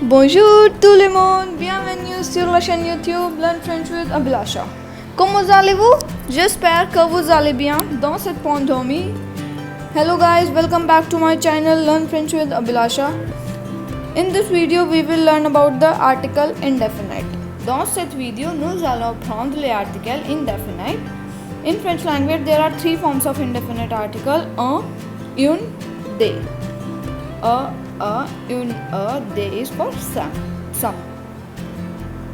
Bonjour tout le monde, bienvenue sur la chaîne YouTube Learn French with Abhilasha. Comment allez-vous? J'espère que vous allez bien dans cette pandémie. Hello guys, welcome back to my channel Learn French with Abhilasha. In this video, we will learn about the article indefinite. Dans cette vidéo, nous allons apprendre les articles indéfinite. In French language, there are three forms of indefinite article: un, une, des. Une, they is for some.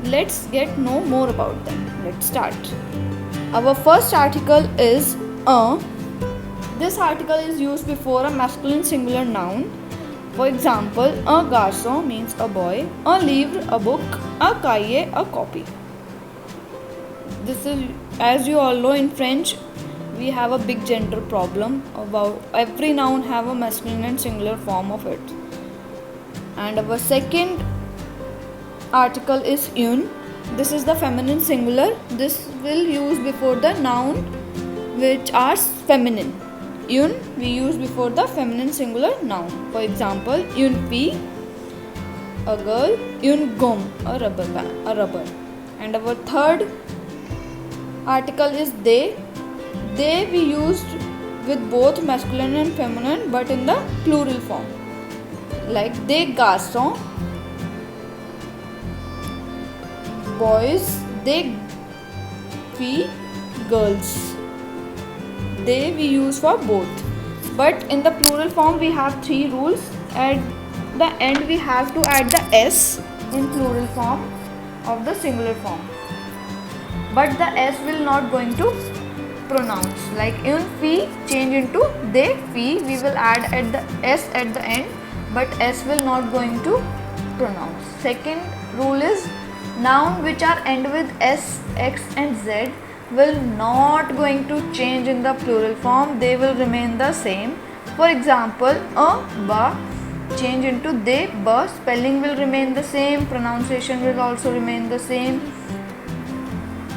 Let's get know more about them. Let's start. Our first article is un. This article is used before a masculine singular noun. For example, un garçon means a boy, un livre a book, un cahier a copy. This is, as you all know, in French we have a big gender problem. About every noun have a masculine and singular form of it. And our second article is une. This is the feminine singular. This will use before the noun which are feminine. Une we use before the feminine singular noun. For example, une fille, a girl, une gomme, a rubber. And our third article is they. They we used with both masculine and feminine but in the plural form. Like des garçons, boys, des filles, girls. They we use for both. But in the plural form we have three rules. At the end we have to add the s in plural form of the singular form. But the s will not going to pronounce. Like une fille change into des filles, we will add at the s at the end, but s will not going to pronounce. Second rule is noun which are end with s, x and z will not going to change in the plural form. They will remain the same. For example, a ba change into they ba, spelling will remain the same, pronunciation will also remain the same.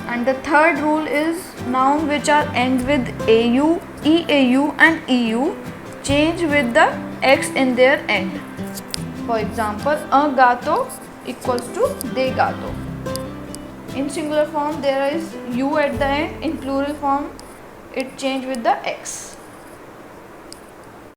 And the third rule is noun which are end with au, eau and eu change with the x in their end. For example, un gâteau equals to des gâteaux. In singular form there is u at the end. In plural form it change with the x.